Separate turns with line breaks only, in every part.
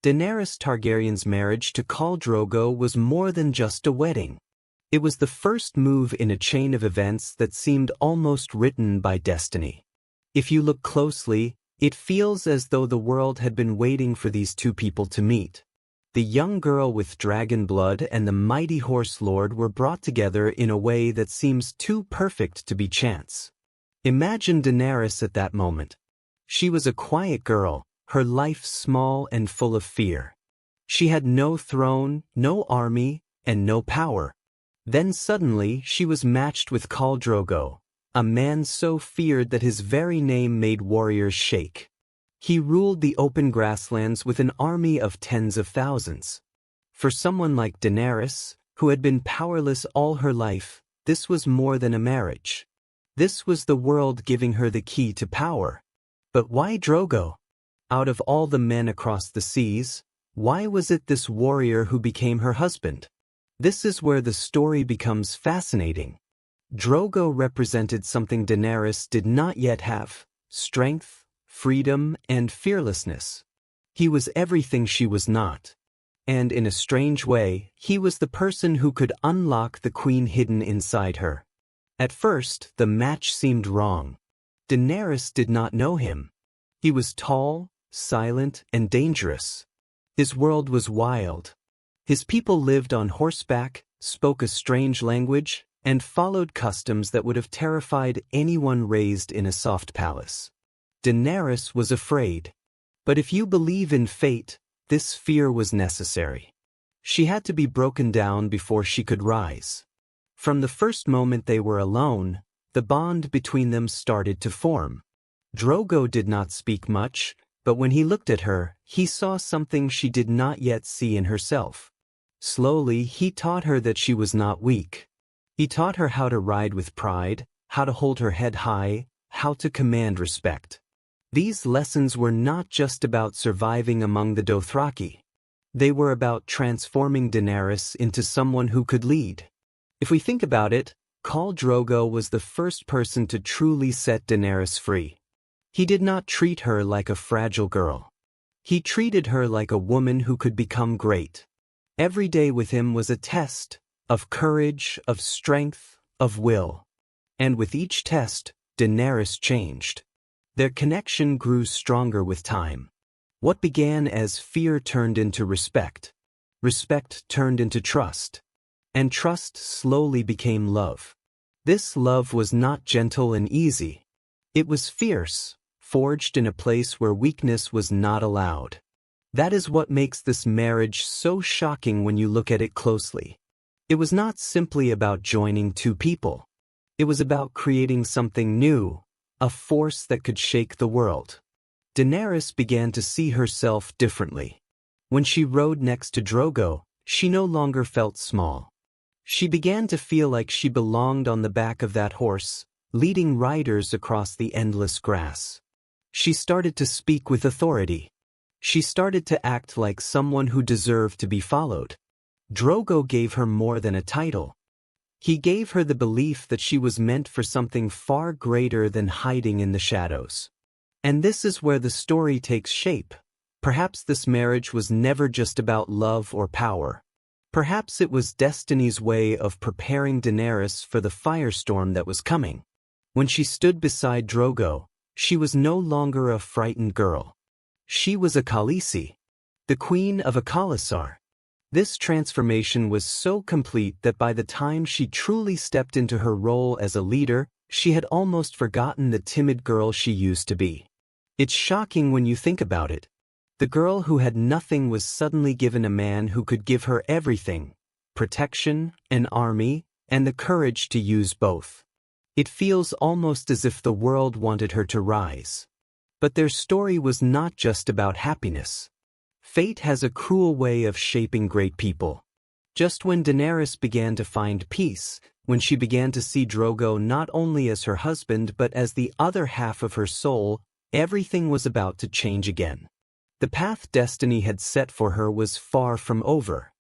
Daenerys Targaryen's marriage to Khal Drogo was more than just a wedding. It was the first move in a chain of events that seemed almost written by destiny. If you look closely, it feels as though the world had been waiting for these two people to meet. The young girl with dragon blood and the mighty horse lord were brought together in a way that seems too perfect to be chance. Imagine Daenerys at that moment. She was a quiet girl, her life small and full of fear. She had no throne, no army, and no power. Then suddenly she was matched with Khal Drogo, a man so feared that his very name made warriors shake. He ruled the open grasslands with an army of tens of thousands. For someone like Daenerys, who had been powerless all her life, this was more than a marriage. This was the world giving her the key to power. But why Drogo? Out of all the men across the seas, why was it this warrior who became her husband? This is where the story becomes fascinating. Drogo represented something Daenerys did not yet have: strength, freedom, and fearlessness. He was everything she was not. And in a strange way, he was the person who could unlock the queen hidden inside her. At first, the match seemed wrong. Daenerys did not know him. He was tall, silent, and dangerous. His world was wild. His people lived on horseback, spoke a strange language, and followed customs that would have terrified anyone raised in a soft palace. Daenerys was afraid. But if you believe in fate, this fear was necessary. She had to be broken down before she could rise. From the first moment they were alone, the bond between them started to form. Drogo did not speak much, but when he looked at her, he saw something she did not yet see in herself. Slowly, he taught her that she was not weak. He taught her how to ride with pride, how to hold her head high, how to command respect. These lessons were not just about surviving among the Dothraki. They were about transforming Daenerys into someone who could lead. If we think about it, Khal Drogo was the first person to truly set Daenerys free. He did not treat her like a fragile girl. He treated her like a woman who could become great. Every day with him was a test of courage, of strength, of will. And with each test, Daenerys changed. Their connection grew stronger with time. What began as fear turned into respect. Respect turned into trust. And trust slowly became love. This love was not gentle and easy. It was fierce, forged in a place where weakness was not allowed. That is what makes this marriage so shocking when you look at it closely. It was not simply about joining two people. It was about creating something new, a force that could shake the world. Daenerys began to see herself differently. When she rode next to Drogo, she no longer felt small. She began to feel like she belonged on the back of that horse, leading riders across the endless grass. She started to speak with authority. She started to act like someone who deserved to be followed. Drogo gave her more than a title. He gave her the belief that she was meant for something far greater than hiding in the shadows. And this is where the story takes shape. Perhaps this marriage was never just about love or power. Perhaps it was destiny's way of preparing Daenerys for the firestorm that was coming. When she stood beside Drogo, she was no longer a frightened girl. She was a Khaleesi, the queen of a Khalasar. This transformation was so complete that by the time she truly stepped into her role as a leader, she had almost forgotten the timid girl she used to be. It's shocking when you think about it. The girl who had nothing was suddenly given a man who could give her everything: protection, an army, and the courage to use both. It feels almost as if the world wanted her to rise. But their story was not just about happiness. Fate has a cruel way of shaping great people. Just when Daenerys began to find peace, when she began to see Drogo not only as her husband but as the other half of her soul, everything was about to change again. The path destiny had set for her was far from over.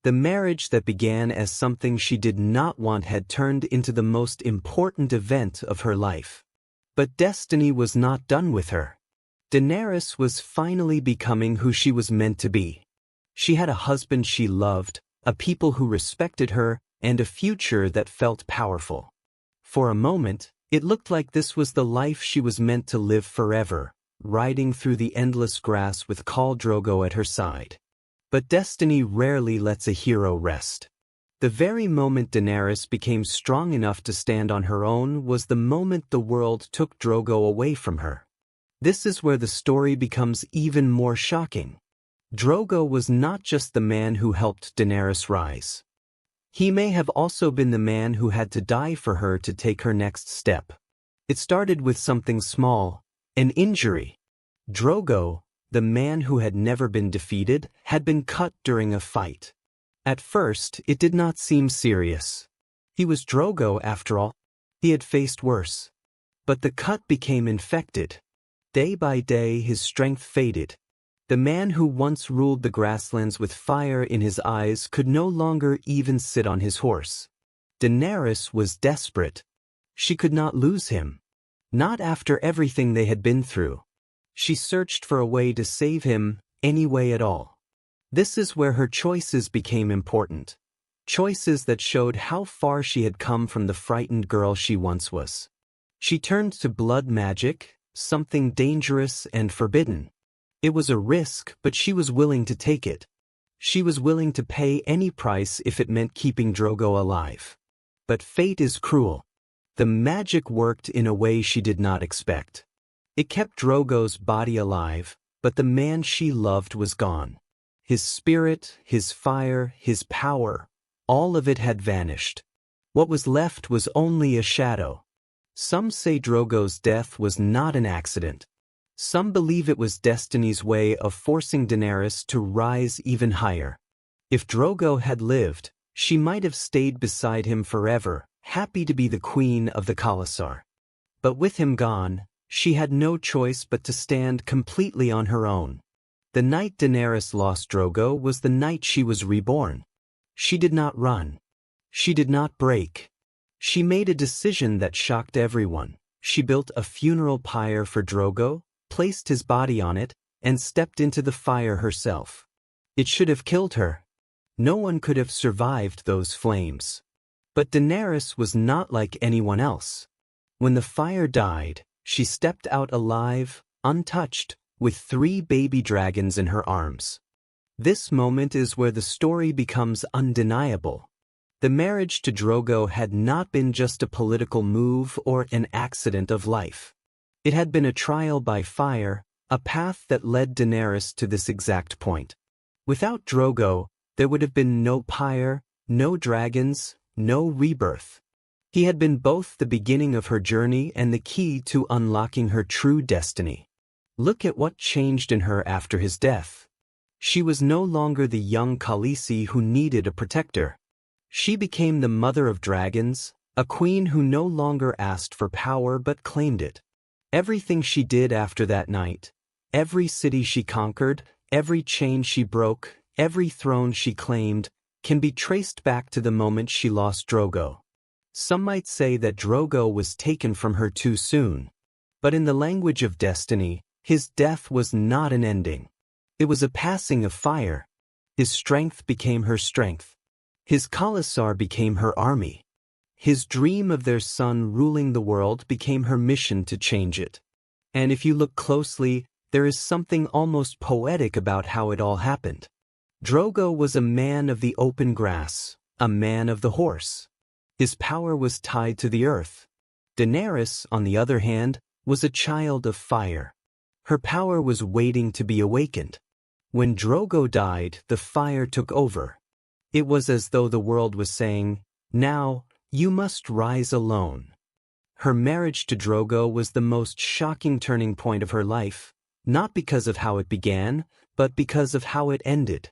The marriage that began as something she did not want had turned into the most important event of her life. But destiny was not done with her. Daenerys was finally becoming who she was meant to be. She had a husband she loved, a people who respected her, and a future that felt powerful. For a moment, it looked like this was the life she was meant to live forever, riding through the endless grass with Khal Drogo at her side. But destiny rarely lets a hero rest. The very moment Daenerys became strong enough to stand on her own was the moment the world took Drogo away from her. This is where the story becomes even more shocking. Drogo was not just the man who helped Daenerys rise. He may have also been the man who had to die for her to take her next step. It started with something small, an injury. Drogo, the man who had never been defeated, had been cut during a fight. At first, it did not seem serious. He was Drogo, after all. He had faced worse. But the cut became infected. Day by day, his strength faded. The man who once ruled the grasslands with fire in his eyes could no longer even sit on his horse. Daenerys was desperate. She could not lose him. Not after everything they had been through. She searched for a way to save him, any way at all. This is where her choices became important. Choices that showed how far she had come from the frightened girl she once was. She turned to blood magic, something dangerous and forbidden. It was a risk, but she was willing to take it. She was willing to pay any price if it meant keeping Drogo alive. But fate is cruel. The magic worked in a way she did not expect. It kept Drogo's body alive, but the man she loved was gone. His spirit, his fire, his power, all of it had vanished. What was left was only a shadow. Some say Drogo's death was not an accident. Some believe it was destiny's way of forcing Daenerys to rise even higher. If Drogo had lived, she might have stayed beside him forever, happy to be the queen of the Khalasar. But with him gone, she had no choice but to stand completely on her own. The night Daenerys lost Drogo was the night she was reborn. She did not run. She did not break. She made a decision that shocked everyone. She built a funeral pyre for Drogo, placed his body on it, and stepped into the fire herself. It should have killed her. No one could have survived those flames. But Daenerys was not like anyone else. When the fire died, she stepped out alive, untouched, with 3 baby dragons in her arms. This moment is where the story becomes undeniable. The marriage to Drogo had not been just a political move or an accident of life. It had been a trial by fire, a path that led Daenerys to this exact point. Without Drogo, there would have been no pyre, no dragons, no rebirth. He had been both the beginning of her journey and the key to unlocking her true destiny. Look at what changed in her after his death. She was no longer the young Khaleesi who needed a protector. She became the mother of dragons, a queen who no longer asked for power but claimed it. Everything she did after that night, every city she conquered, every chain she broke, every throne she claimed, can be traced back to the moment she lost Drogo. Some might say that Drogo was taken from her too soon. But in the language of destiny, his death was not an ending. It was a passing of fire. His strength became her strength. His Khalasar became her army. His dream of their son ruling the world became her mission to change it. And if you look closely, there is something almost poetic about how it all happened. Drogo was a man of the open grass, a man of the horse. His power was tied to the earth. Daenerys, on the other hand, was a child of fire. Her power was waiting to be awakened. When Drogo died, the fire took over. It was as though the world was saying, "Now, you must rise alone." Her marriage to Drogo was the most shocking turning point of her life, not because of how it began, but because of how it ended.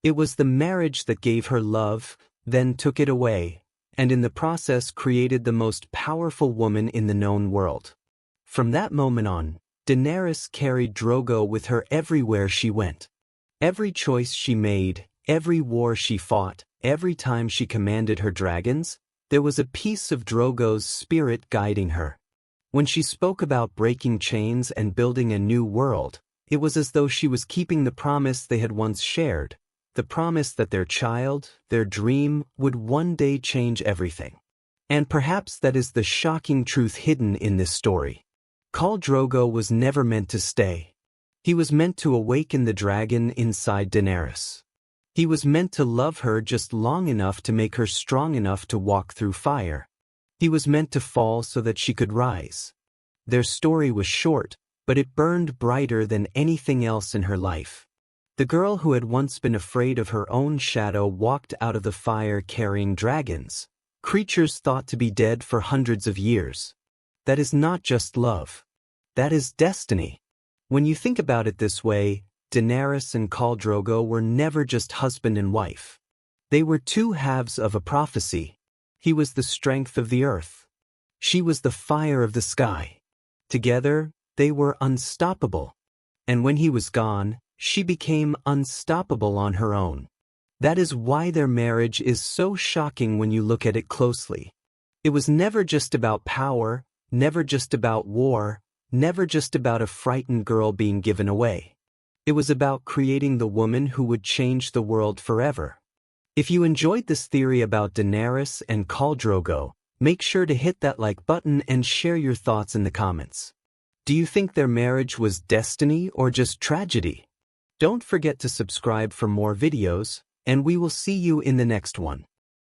It was the marriage that gave her love, then took it away, and in the process created the most powerful woman in the known world. From that moment on, Daenerys carried Drogo with her everywhere she went. Every choice she made, every war she fought, every time she commanded her dragons, there was a piece of Drogo's spirit guiding her. When she spoke about breaking chains and building a new world, it was as though she was keeping the promise they had once shared, the promise that their child, their dream, would one day change everything. And perhaps that is the shocking truth hidden in this story. Khal Drogo was never meant to stay. He was meant to awaken the dragon inside Daenerys. He was meant to love her just long enough to make her strong enough to walk through fire. He was meant to fall so that she could rise. Their story was short, but it burned brighter than anything else in her life. The girl who had once been afraid of her own shadow walked out of the fire carrying dragons, creatures thought to be dead for hundreds of years. That is not just love. That is destiny. When you think about it this way, Daenerys and Khal Drogo were never just husband and wife. They were two halves of a prophecy. He was the strength of the earth. She was the fire of the sky. Together, they were unstoppable. And when he was gone, she became unstoppable on her own. That is why their marriage is so shocking when you look at it closely. It was never just about power, never just about war, never just about a frightened girl being given away. It was about creating the woman who would change the world forever. If you enjoyed this theory about Daenerys and Khal Drogo, make sure to hit that like button and share your thoughts in the comments. Do you think their marriage was destiny or just tragedy? Don't forget to subscribe for more videos, and we will see you in the next one.